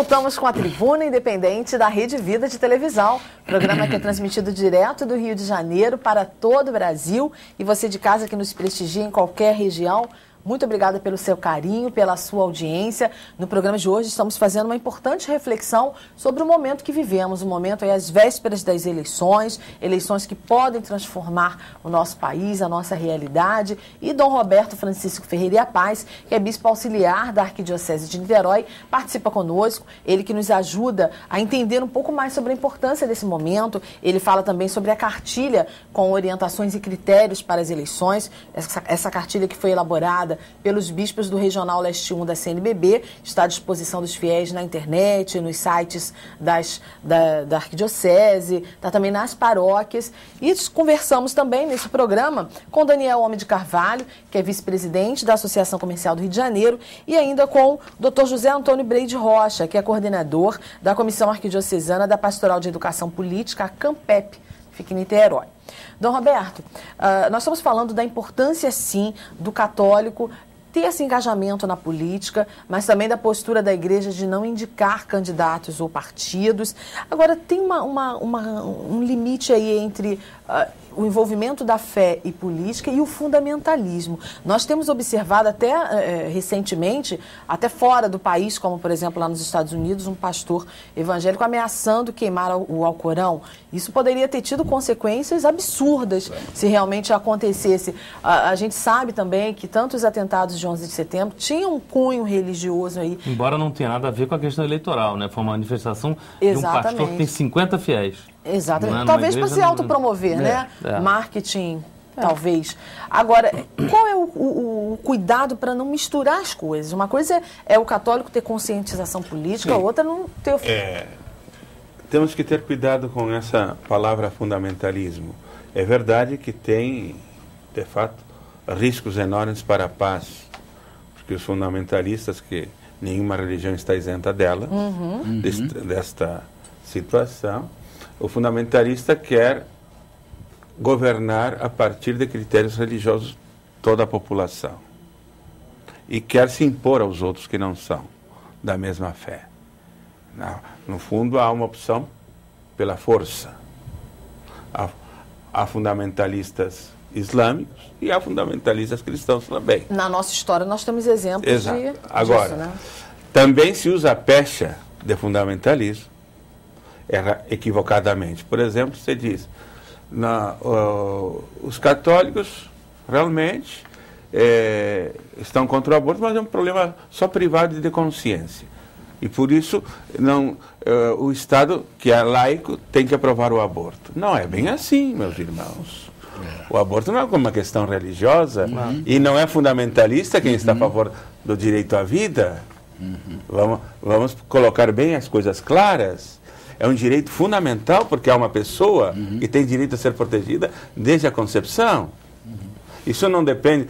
voltamos com a Tribuna Independente da Rede Vida de televisão, programa que é transmitido direto do Rio de Janeiro para todo o Brasil, e você de casa que nos prestigia em qualquer região. Muito obrigada pelo seu carinho, pela sua audiência. No programa de hoje estamos fazendo uma importante reflexão sobre o momento que vivemos, o momento aí às vésperas das eleições, eleições que podem transformar o nosso país, a nossa realidade. E Dom Roberto Francisco Ferreira Paz, que é bispo auxiliar da Arquidiocese de Niterói, participa conosco, ele que nos ajuda a entender um pouco mais sobre a importância desse momento. Ele fala também sobre a cartilha com orientações e critérios para as eleições, essa cartilha que foi elaborada pelos bispos do Regional Leste 1 da CNBB, está à disposição dos fiéis na internet, nos sites da Arquidiocese, está também nas paróquias. E conversamos também nesse programa com Daniel Homem de Carvalho, que é vice-presidente da Associação Comercial do Rio de Janeiro, e ainda com o Dr. José Antônio Breide Rocha, que é coordenador da Comissão Arquidiocesana da Pastoral de Educação Política, a CAMPEP, fica em Niterói. Dom Roberto, nós estamos falando da importância, sim, do católico ter esse engajamento na política, mas também da postura da igreja de não indicar candidatos ou partidos. Agora, tem um limite aí entre o envolvimento da fé e política e o fundamentalismo. Nós temos observado até recentemente, até fora do país, como por exemplo lá nos Estados Unidos, um pastor evangélico ameaçando queimar o Alcorão. Isso poderia ter tido consequências absurdas se realmente acontecesse. A gente sabe também que tantos atentados de 11 de setembro tinham um cunho religioso aí. Embora não tenha nada a ver com a questão eleitoral, né? Foi uma manifestação de um pastor que tem 50 fiéis. Exatamente. Talvez para se autopromover, né? Marketing, talvez. Agora, qual é o cuidado para não misturar as coisas? Uma coisa é o católico ter conscientização política, a outra não ter... Temos que ter cuidado com essa palavra fundamentalismo. É verdade que tem, de fato, riscos enormes para a paz, porque os fundamentalistas, que nenhuma religião está isenta dela, desta situação, o fundamentalista quer governar a partir de critérios religiosos toda a população e quer se impor aos outros que não são da mesma fé. No fundo, há uma opção pela força. Há fundamentalistas islâmicos e há fundamentalistas cristãos também. Na nossa história nós temos exemplos disso, Agora, também se usa a pecha de fundamentalismo equivocadamente. Por exemplo, você diz, os católicos realmente estão contra o aborto, mas é um problema só privado de consciência. E por isso o Estado, que é laico, tem que aprovar o aborto. Não é bem assim, meus irmãos. O aborto não é uma questão religiosa e não é fundamentalista quem está a favor do direito à vida. Vamos colocar bem as coisas claras. É um direito fundamental porque há uma pessoa que tem direito a ser protegida desde a concepção. Isso não depende...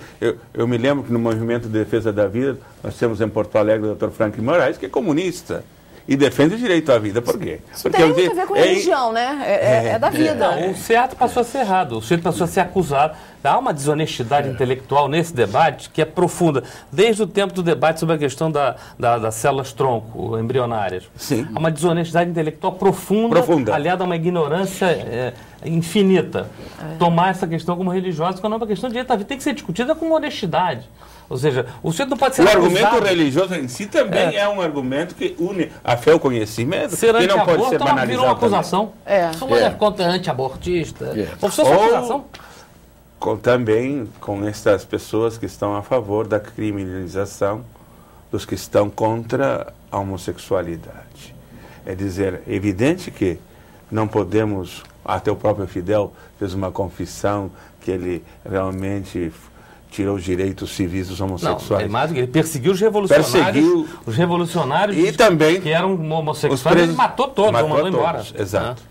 Eu me lembro que no Movimento de Defesa da Vida, nós temos em Porto Alegre o Dr. Franklin Moraes, que é comunista e defende o direito à vida. Por quê? Porque tem muito a ver com religião, né? É da vida. O certo passou a ser errado, o certo passou a ser acusado. Há uma desonestidade intelectual nesse debate que é profunda, desde o tempo do debate sobre a questão das células tronco embrionárias. Sim. Há uma desonestidade intelectual profunda. Aliada a uma ignorância infinita. Tomar essa questão como religiosa, quando é uma questão de direito à vida, tem que ser discutida com honestidade. Ou seja, o sujeito não pode ser acusado. O argumento religioso em si também é um argumento que une a fé ao conhecimento, que não pode ser banalizado. Virou uma acusação. Sua mulher contra anti-abortista. Acusação. Também com estas pessoas que estão a favor da criminalização dos que estão contra a homossexualidade. É dizer, é evidente que não podemos... Até o próprio Fidel fez uma confissão que ele realmente tirou os direitos civis dos homossexuais. Não, é mais do que ele perseguiu os revolucionários. Os revolucionários e também que eram homossexuais, ele matou todos, mandou embora. Exato.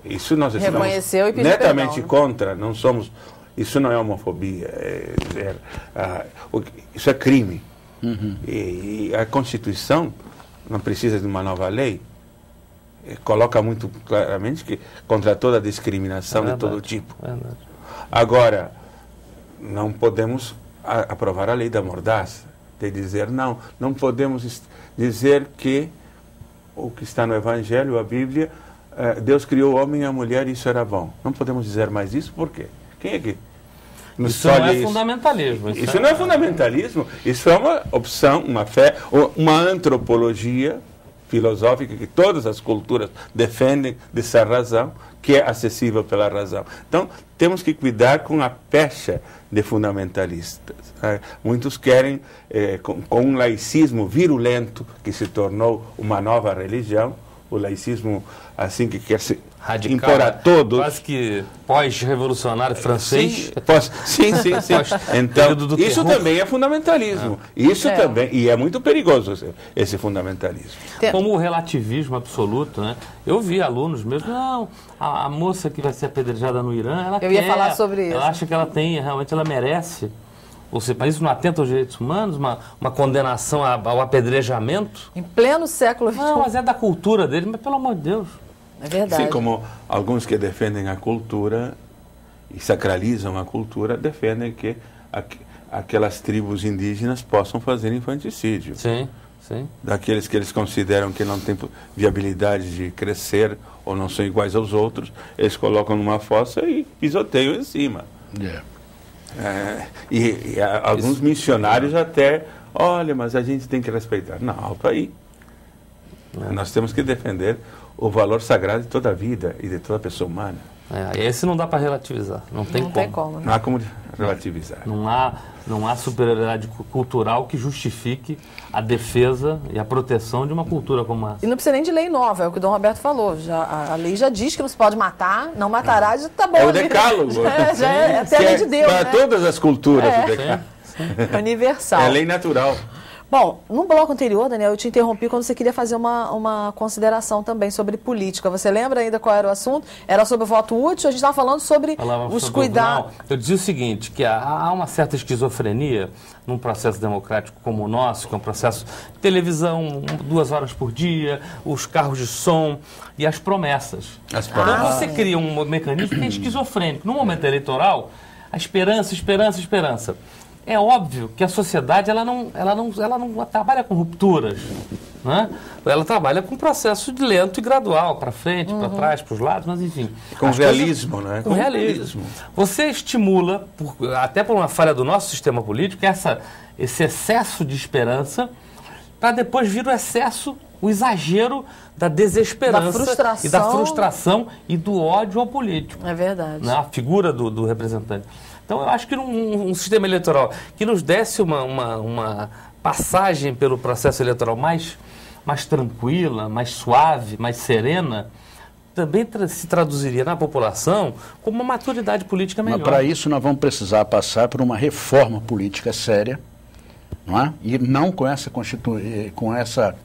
Isso nós estamos reconheceu e pediu netamente perdão, contra. Não somos... Isso não é homofobia. Isso é crime. E a Constituição não precisa de uma nova lei. Coloca muito claramente que contra toda discriminação de todo tipo. Agora, não podemos aprovar a lei da mordaça, de dizer não podemos dizer que o que está no Evangelho, a Bíblia, Deus criou o homem e a mulher e isso era bom. Não podemos dizer mais isso, por quê? Quem é que nos isso não é fundamentalismo. Isso não é fundamentalismo, isso é uma opção, uma fé, uma antropologia filosófica que todas as culturas defendem dessa razão, que é acessível pela razão. Então, temos que cuidar com a pecha de fundamentalistas. Muitos querem, com um laicismo virulento, que se tornou uma nova religião, o laicismo assim que quer se radical, impor a todos. Quase que pós-revolucionário francês. Sim. Então, isso também é fundamentalismo. Isso também, e é muito perigoso esse fundamentalismo. Como o relativismo absoluto, né? Eu vi alunos mesmo, não, a moça que vai ser apedrejada no Irã, ela ia falar sobre isso. Ela acha que ela realmente ela merece. Ou seja, para isso não atenta aos direitos humanos, uma condenação ao apedrejamento. Em pleno século XXI. Não, mas é da cultura dele, mas pelo amor de Deus. É verdade. Sim, como alguns que defendem a cultura e sacralizam a cultura, defendem que aquelas tribos indígenas possam fazer infanticídio. Sim. Daqueles que eles consideram que não têm viabilidade de crescer ou não são iguais aos outros, eles colocam numa fossa e pisoteiam em cima. E alguns missionários até, olha, mas a gente tem que respeitar. Não, alto aí. Nós temos que defender o valor sagrado de toda a vida e de toda a pessoa humana. Esse não dá para relativizar, não tem como. Né? Não há como relativizar. Não há superioridade cultural que justifique a defesa e a proteção de uma cultura como essa. E não precisa nem de lei nova, é o que o Dom Roberto falou. A lei já diz que não se pode matar, não matará, já está bom. É o decálogo. É até a lei de Deus, para todas as culturas o decálogo. Universal. É lei natural. Bom, no bloco anterior, Daniel, eu te interrompi quando você queria fazer uma consideração também sobre política. Você lembra ainda qual era o assunto? Era sobre o voto útil, a gente estava falando sobre os cuidados. Eu dizia o seguinte, que há uma certa esquizofrenia num processo democrático como o nosso, que é um processo de televisão 2 horas por dia, os carros de som e as promessas. Então você cria um mecanismo que é esquizofrênico. No momento eleitoral, a esperança. É óbvio que a sociedade ela não trabalha com rupturas, né? Ela trabalha com um processo de lento e gradual, para frente, para trás, para os lados, mas enfim. Com realismo, né? Com realismo. Você estimula, até por uma falha do nosso sistema político, esse excesso de esperança, para depois vir o exagero da desesperança e da frustração e do ódio ao político. É verdade. Né? A figura do representante. Então, eu acho que um sistema eleitoral que nos desse uma passagem pelo processo eleitoral mais tranquila, mais suave, mais serena, também se traduziria na população como uma maturidade política melhor. Mas para isso nós vamos precisar passar por uma reforma política séria, não é? E não com essa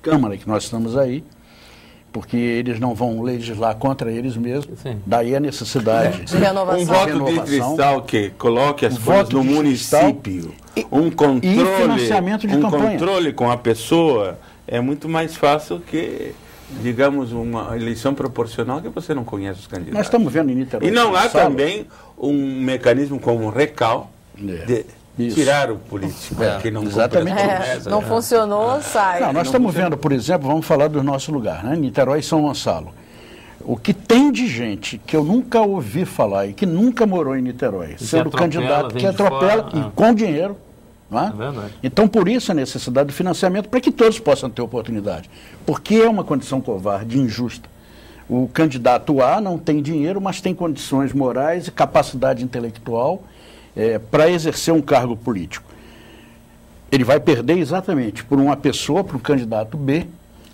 Câmara que nós estamos aí, porque eles não vão legislar contra eles mesmos. Sim. Daí a necessidade de renovação. Um voto de cristal que coloque as coisas no município, um controle, e financiamento de campanha. Controle com a pessoa é muito mais fácil que, digamos, uma eleição proporcional que você não conhece os candidatos. Nós estamos vendo em Niterói. E não há também um mecanismo como um recal de tirar o político que não exatamente não funcionou, sai. Não, nós estamos vendo, por exemplo, vamos falar do nosso lugar, né? Niterói e São Gonçalo. O que tem de gente que eu nunca ouvi falar e que nunca morou em Niterói, sendo candidato que atropela e com dinheiro. Não é? Então, por isso a necessidade do financiamento, para que todos possam ter oportunidade. Porque é uma condição covarde, injusta. O candidato A não tem dinheiro, mas tem condições morais e capacidade intelectual para exercer um cargo político. Ele vai perder exatamente por uma pessoa, para um candidato B,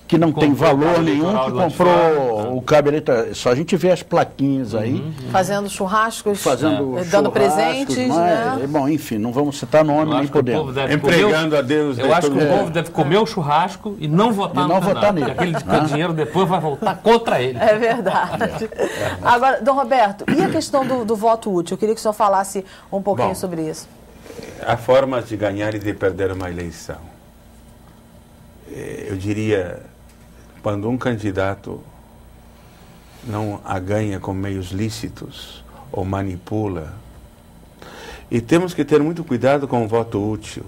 que não tem valor nenhum, que comprou o cabo eleitoral. Só a gente vê as plaquinhas aí. Fazendo churrascos, dando presentes. Né? Bom, enfim, não vamos citar nome nem podemos. Empregando a Deus. Eu acho que o povo deve comer o churrasco e não votar nele. Aquele dinheiro depois vai voltar contra ele. É verdade. Agora, Dom Roberto, e a questão do voto útil? Eu queria que o senhor falasse um pouquinho sobre isso. Há formas de ganhar e de perder uma eleição. Eu diria, quando um candidato não a ganha com meios lícitos ou manipula, e temos que ter muito cuidado com o voto útil,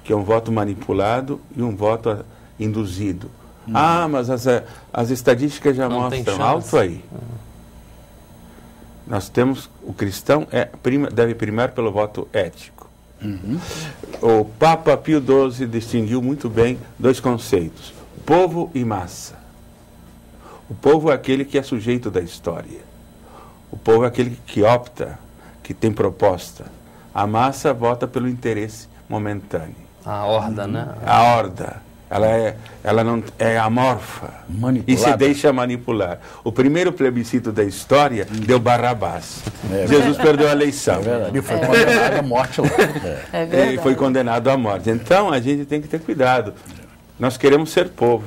que é um voto manipulado e um voto induzido. Mas as estatísticas já mostram alto aí. Nós temos, o cristão deve primar pelo voto ético. O Papa Pio XII distinguiu muito bem dois conceitos, povo e massa. O povo é aquele que é sujeito da história. O povo é aquele que opta, que tem proposta. A massa vota pelo interesse momentâneo. A horda, né? A horda. Ela não é amorfa e se deixa manipular. O primeiro plebiscito da história deu Barrabás. Jesus perdeu a eleição. Ele foi condenado à morte lá. Ele foi condenado à morte. Então a gente tem que ter cuidado. Nós queremos ser povo.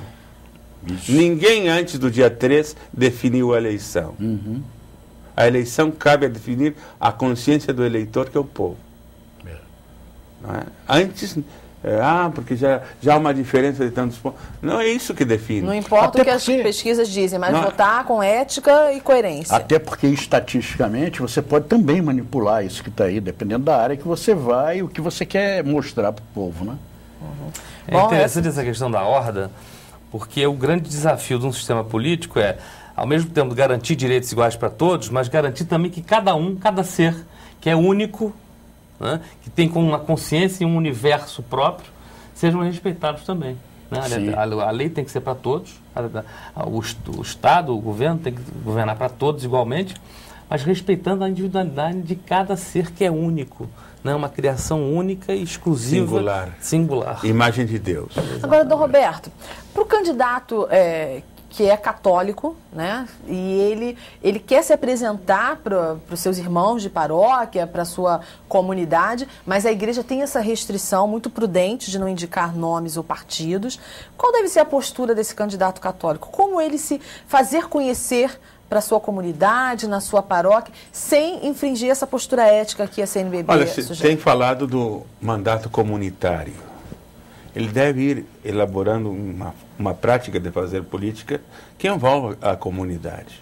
Ninguém antes do dia 3 definiu a eleição. A eleição cabe a definir a consciência do eleitor, que é o povo. Não é? Antes... porque já há uma diferença de tantos pontos. Não é isso que define. Não importa o que as pesquisas dizem, mas votar com ética e coerência. Até porque, estatisticamente, você pode também manipular isso que está aí, dependendo da área que você vai e o que você quer mostrar para o povo, né? É interessante essa questão da horda, porque o grande desafio de um sistema político é, ao mesmo tempo, garantir direitos iguais para todos, mas garantir também que cada ser, que é único, né, que tem como uma consciência e um universo próprio, sejam respeitados também. Né? A lei tem que ser para todos, o Estado, o governo tem que governar para todos igualmente, mas respeitando a individualidade de cada ser que é único. Né? Uma criação única e exclusiva. Singular. Imagem de Deus. Agora, Dom Roberto, para o candidato que é católico, né? E ele quer se apresentar para os seus irmãos de paróquia, para a sua comunidade, mas a igreja tem essa restrição muito prudente de não indicar nomes ou partidos. Qual deve ser a postura desse candidato católico? Como ele se fazer conhecer para a sua comunidade, na sua paróquia, sem infringir essa postura ética que a CNBB sugere? Tem falado do mandato comunitário. Ele deve ir elaborando uma prática de fazer política que envolva a comunidade.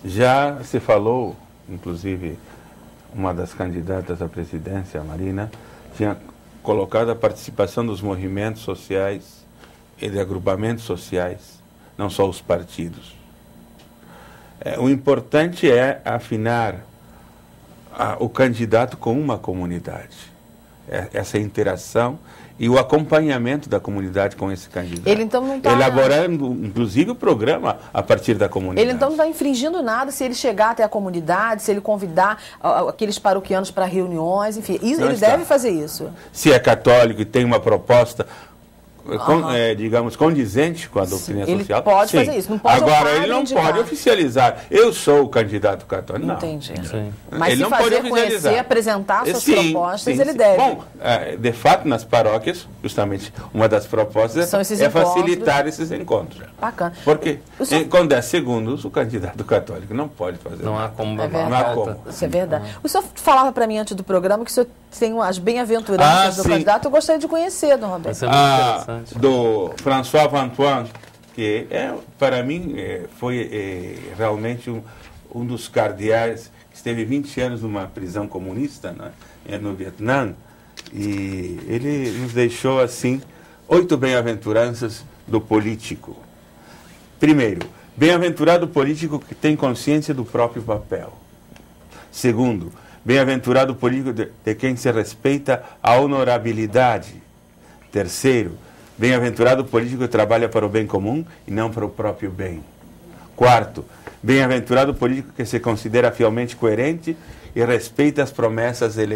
Já se falou, inclusive, uma das candidatas à presidência, a Marina, tinha colocado a participação dos movimentos sociais e de agrupamentos sociais, não só os partidos. O importante é afinar o candidato com uma comunidade. Essa interação e o acompanhamento da comunidade com esse candidato. Ele então não está... Elaborando, inclusive, o programa a partir da comunidade. Ele então não está infringindo nada se ele chegar até a comunidade, se ele convidar aqueles paroquianos para reuniões, enfim. Ele deve fazer isso. Se é católico e tem uma proposta... digamos, condizente com a doutrina social. Ele pode fazer isso. Não pode. Agora, ele não pode oficializar. Eu sou o candidato católico. Não. Entendi. Sim. Mas ele se não fazer pode conhecer, apresentar suas propostas, ele deve. Bom, de fato, nas paróquias, justamente, uma das propostas é facilitar esses encontros. Bacana. Porque com 10 segundos, o candidato católico não pode fazer não nada. Há como. Não há como. Isso é verdade. O senhor falava para mim antes do programa que o senhor tem as bem-aventuranças do candidato. Eu gostaria de conhecer, Dom Roberto. Isso é muito interessante. Do François Antoine, que para mim foi realmente um dos cardeais que esteve 20 anos numa prisão comunista, né, no Vietnã, e ele nos deixou assim 8 bem-aventuranças do político. Primeiro, bem-aventurado o político que tem consciência do próprio papel. Segundo, bem-aventurado o político de quem se respeita a honorabilidade. Terceiro, bem-aventurado o político que trabalha para o bem comum e não para o próprio bem. Quarto, bem-aventurado o político que se considera fielmente coerente e respeita as promessas eleitorais.